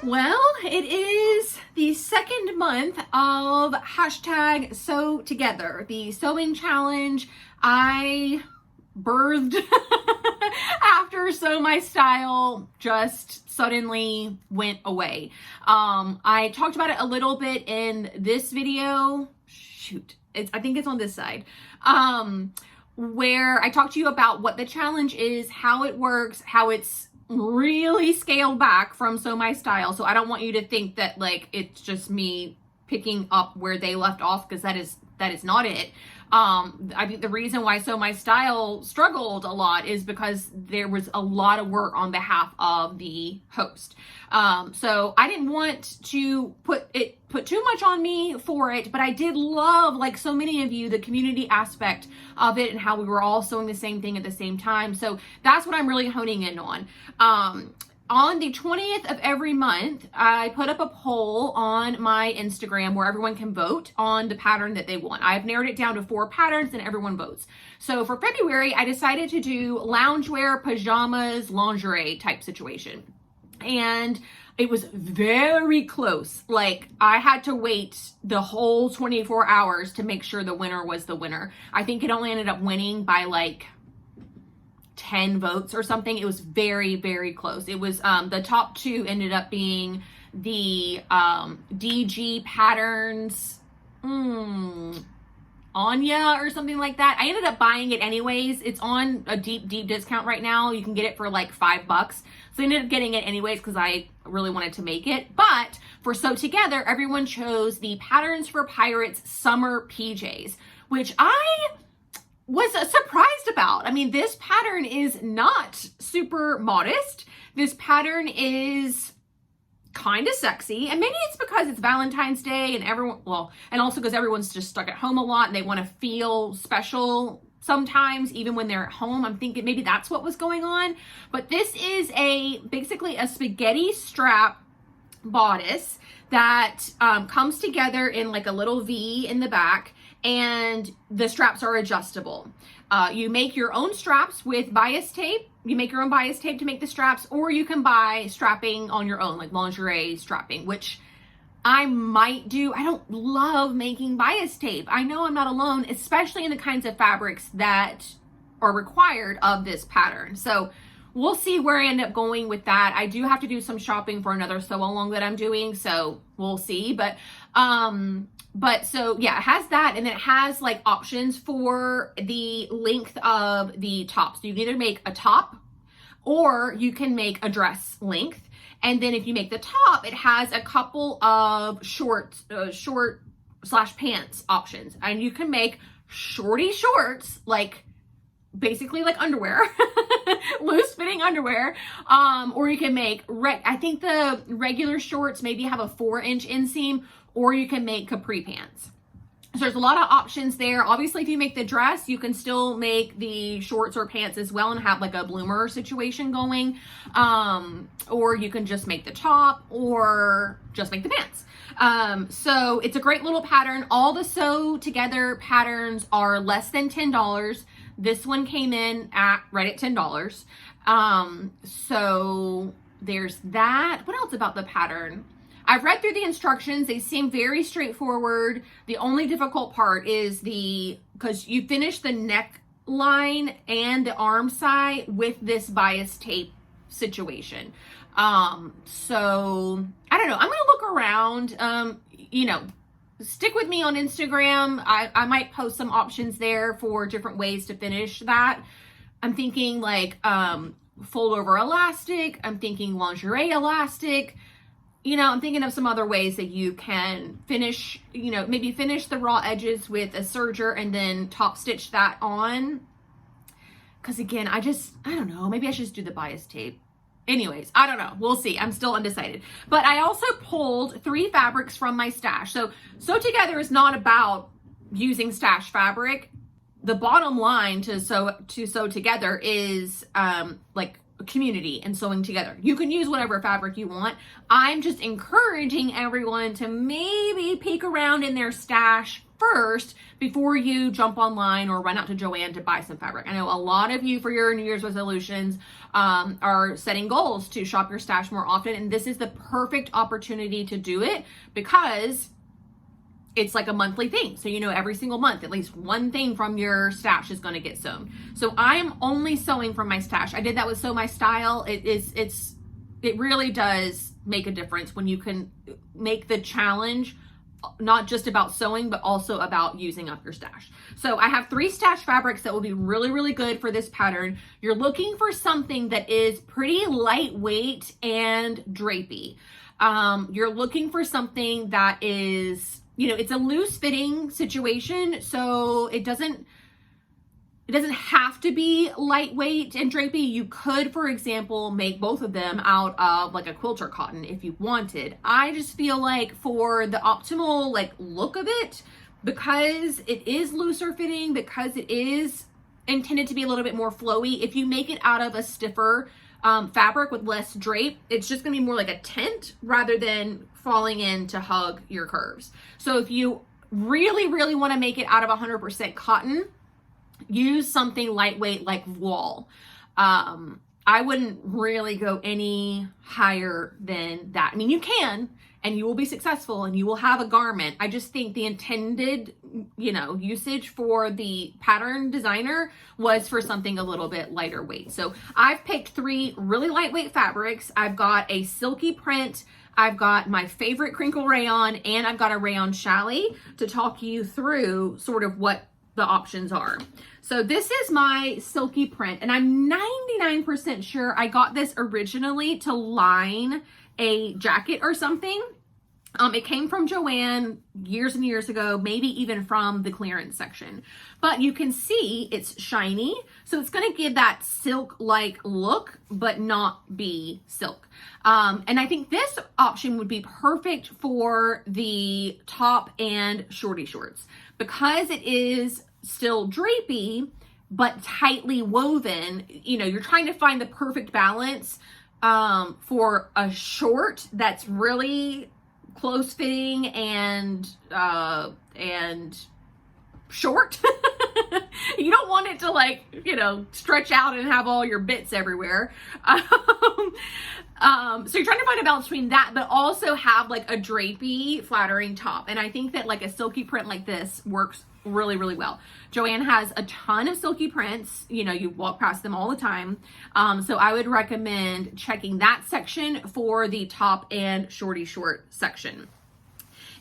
Well, it is the second month of hashtag Sew Together, the sewing challenge I birthed after Sew My Style just suddenly went away. I talked about it a little bit in this video. I think it's on this side. Where I talked to you about what the challenge is, how it works, how it's really scaled back from Sew My Style. So I don't want you to think that like it's just me picking up where they left off, because that is not it. I think the reason why Sew My Style struggled a lot is because there was a lot of work on behalf of the host. So I didn't want to put too much on me for it, but I did love, like so many of you, the community aspect of it and how we were all sewing the same thing at the same time. So that's what I'm really honing in on. On the 20th of every month, I put up a poll on my Instagram where everyone can vote on the pattern that they want. I've narrowed it down to 4 patterns and everyone votes. So for February, I decided to do loungewear, pajamas, lingerie type situation. And it was very close. Like, I had to wait the whole 24 hours to make sure the winner was the winner. I think it only ended up winning by like 10 votes or something. It was very, very close. It was the top 2 ended up being the DG Patterns Anya or something like that. I ended up buying it anyways. It's on a deep discount right now. You can get it for like $5. So I ended up getting it anyways because I really wanted to make it. But for Sew Together, everyone chose the Patterns for Pirates Summer PJs, which I was surprised about. I mean, this pattern is not super modest. This pattern is kind of sexy, and maybe it's because it's Valentine's Day and and also because everyone's just stuck at home a lot and they want to feel special sometimes even when they're at home. I'm thinking maybe that's what was going on. But this is basically a spaghetti strap bodice that comes together in like a little V in the back, and the straps are adjustable. You make your own straps with bias tape. You make your own bias tape to make the straps, or you can buy strapping on your own, like lingerie strapping, which I might do. I don't love making bias tape. I know I'm not alone, especially in the kinds of fabrics that are required of this pattern. So we'll see where I end up going with that. I do have to do some shopping for another sew along that I'm doing, so we'll see. But so yeah, it has that, and then it has like options for the length of the top. So you can either make a top or you can make a dress length. And then if you make the top, it has a couple of short / pants options, and you can make shorty shorts, like basically like underwear, loose fitting underwear, or you can make I think the regular shorts maybe have a 4-inch inseam, or you can make capri pants. So there's a lot of options there. Obviously, if you make the dress, you can still make the shorts or pants as well and have like a bloomer situation going, or you can just make the top or just make the pants. So it's a great little pattern. All the Sew Together patterns are less than $10. This one came in right at $10. So there's that. What else about the pattern? I've read through the instructions. They seem very straightforward. The only difficult part is because you finish the neckline and the arm side with this bias tape situation. So I don't know. I'm going to look around, stick with me on Instagram. I might post some options there for different ways to finish that. I'm thinking like fold over elastic. I'm thinking lingerie elastic. I'm thinking of some other ways that you can finish, maybe finish the raw edges with a serger and then top stitch that on. Because again, I don't know, maybe I should just do the bias tape. Anyways, I don't know. We'll see. I'm still undecided. But I also pulled 3 fabrics from my stash. So Sew Together is not about using stash fabric. The bottom line to sew together is like community and sewing together. You can use whatever fabric you want. I'm just encouraging everyone to maybe peek around in their stash first before you jump online or run out to Joann to buy some fabric. I know a lot of you for your New Year's resolutions are setting goals to shop your stash more often, and this is the perfect opportunity to do it because it's like a monthly thing. So, you know, every single month, at least one thing from your stash is going to get sewn. So I'm only sewing from my stash. I did that with Sew My Style. It really does make a difference when you can make the challenge not just about sewing, but also about using up your stash. So I have 3 stash fabrics that will be really, really good for this pattern. You're looking for something that is pretty lightweight and drapey. You're looking for something that is, you know, it's a loose fitting situation. So it doesn't have to be lightweight and drapey. You could, for example, make both of them out of like a quilter cotton if you wanted. I just feel like for the optimal like look of it, because it is looser fitting, because it is intended to be a little bit more flowy, if you make it out of a stiffer fabric with less drape, it's just gonna be more like a tent rather than falling in to hug your curves. So if you really, really wanna make it out of 100% cotton, use something lightweight like voile. I wouldn't really go any higher than that. I mean, you can, and you will be successful and you will have a garment. I just think the intended, you know, usage for the pattern designer was for something a little bit lighter weight. So I've picked 3 really lightweight fabrics. I've got a silky print, I've got my favorite crinkle rayon, and I've got a rayon challis to talk you through sort of what the options are. So this is my silky print, and I'm 99% sure I got this originally to line a jacket or something. It came from Joann years and years ago, maybe even from the clearance section. But you can see it's shiny, so it's going to give that silk-like look, but not be silk. And I think this option would be perfect for the top and shorty shorts because it is still drapey, but tightly woven. You know, you're trying to find the perfect balance for a short that's really close fitting and short. You don't want it to, like, you know, stretch out and have all your bits everywhere. So you're trying to find a balance between that, but also have like a drapey, flattering top. And I think that like a silky print like this works really, really well. Joann has a ton of silky prints. You know, you walk past them all the time. So I would recommend checking that section for the top and shorty short section.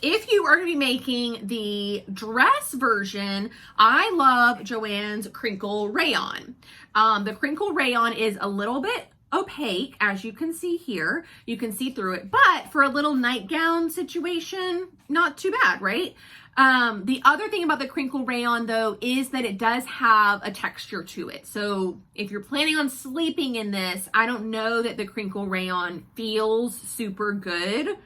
If you are going to be making the dress version, I love Joann's crinkle rayon. The crinkle rayon is a little bit opaque, as you can see here. You can see through it, but for a little nightgown situation, not too bad, right? The other thing about the crinkle rayon though is that it does have a texture to it. So if you're planning on sleeping in this, I don't know that the crinkle rayon feels super good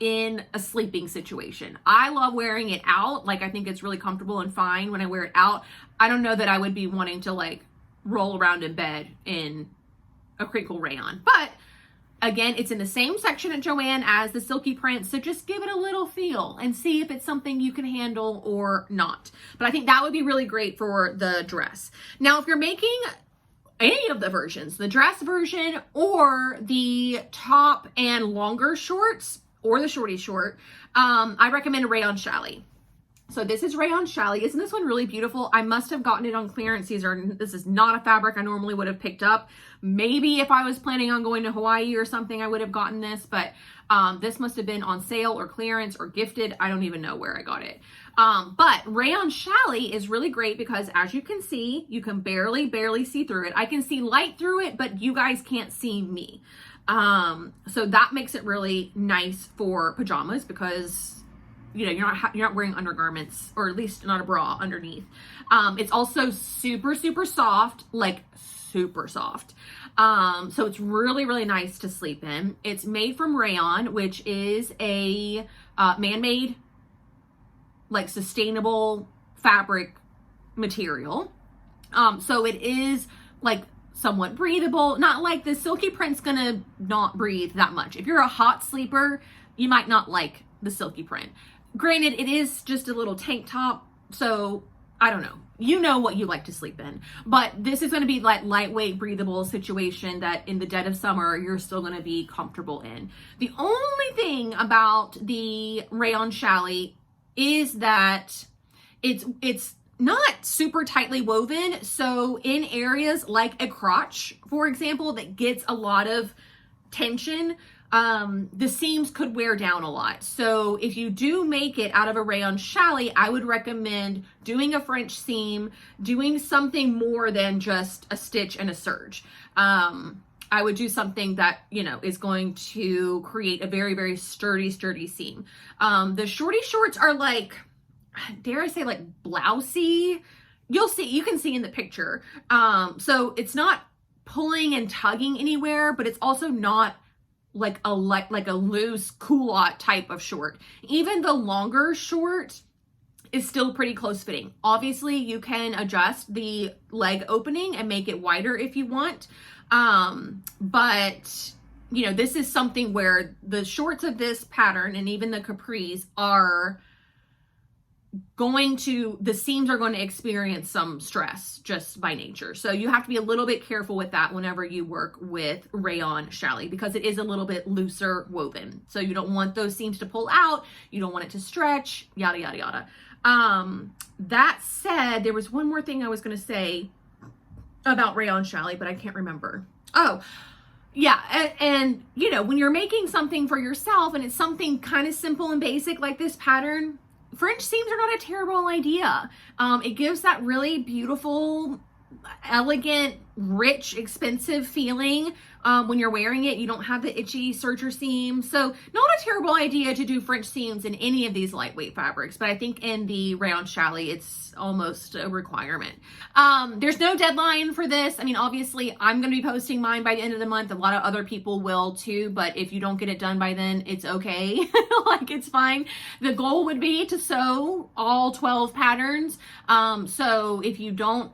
in a sleeping situation. I love wearing it out. Like, I think it's really comfortable and fine when I wear it out. I don't know that I would be wanting to like roll around in bed in a crinkle rayon, but again, it's in the same section at Joann as the silky print, so just give it a little feel and see if it's something you can handle or not. But I think that would be really great for the dress. Now, if you're making any of the versions, the dress version or the top and longer shorts or the shorty short, I recommend a rayon challis. So this is rayon challis. Isn't this one really beautiful? I must have gotten it on clearance. This is not a fabric I normally would have picked up. Maybe if I was planning on going to Hawaii or something, I would have gotten this, but this must have been on sale or clearance or gifted. I don't even know where I got it. But rayon challis is really great because, as you can see, you can barely see through it. I can see light through it, but you guys can't see me. So that makes it really nice for pajamas because, you know, you're not wearing undergarments, or at least not a bra underneath. It's also super soft, like super soft. So it's really, really nice to sleep in. It's made from rayon, which is a man-made, like, sustainable fabric material. So it is like somewhat breathable, not like the silky print's gonna not breathe that much. If you're a hot sleeper, you might not like the silky print. granted, it is just a little tank top, so I don't know. You know what you like to sleep in, but this is going to be like lightweight, breathable situation that in the dead of summer, you're still going to be comfortable in. The only thing about the rayon challis is that it's not super tightly woven. So in areas like a crotch, for example, that gets a lot of tension, the seams could wear down a lot. So if you do make it out of a rayon challis, I would recommend doing a French seam, doing something more than just a stitch and a serge. I would do something that, you know, is going to create a very, very sturdy seam. The shorty shorts are like, dare I say, like blousey. You can see in the picture. So it's not pulling and tugging anywhere, but it's also not like a loose culotte type of short. Even the longer short is still pretty close fitting. Obviously, you can adjust the leg opening and make it wider if you want. But you know, this is something where the shorts of this pattern and even the capris are the seams are going to experience some stress just by nature. So you have to be a little bit careful with that whenever you work with rayon challis, because it is a little bit looser woven. So you don't want those seams to pull out. You don't want it to stretch, yada, yada, yada. That said, there was one more thing I was going to say about rayon challis, but I can't remember. Oh, yeah. And you know, when you're making something for yourself and it's something kind of simple and basic like this pattern, French seams are not a terrible idea. It gives that really beautiful, elegant, rich, expensive feeling when you're wearing it. You don't have the itchy serger seam. So not a terrible idea to do French seams in any of these lightweight fabrics, but I think in the rayon challis, it's almost a requirement. There's no deadline for this. I mean, obviously I'm going to be posting mine by the end of the month. A lot of other people will too, but if you don't get it done by then, it's okay. Like, it's fine. The goal would be to sew all 12 patterns. So if you don't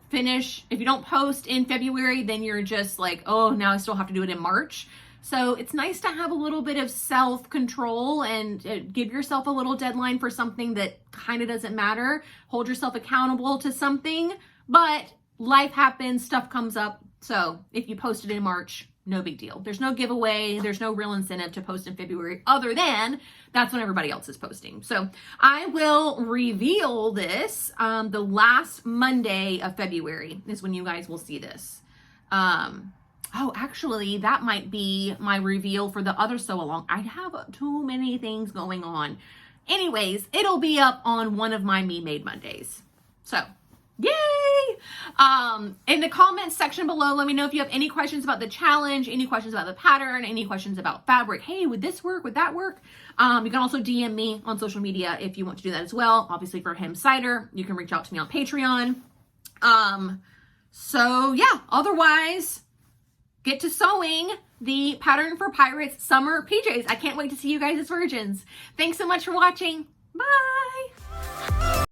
post in February, then you're just like, oh, now I still have to do it in March. So it's nice to have a little bit of self-control and give yourself a little deadline for something that kind of doesn't matter. Hold yourself accountable to something, but life happens, stuff comes up. So if you post it in March, no big deal. There's no giveaway. There's no real incentive to post in February other than that's when everybody else is posting. So I will reveal this the last Monday of February is when you guys will see this. Oh, actually, that might be my reveal for the other sew along. I have too many things going on. Anyways, it'll be up on one of my Me Made Mondays. So, yay! In the comments section below, let me know if you have any questions about the challenge, any questions about the pattern, any questions about fabric. Hey, would this work? Would that work? You can also DM me on social media if you want to do that as well. Obviously, for Hem Cider, you can reach out to me on Patreon. So yeah, otherwise, get to sewing the Pattern for Pirates summer PJs. I can't wait to see you guys as virgins. Thanks so much for watching. Bye!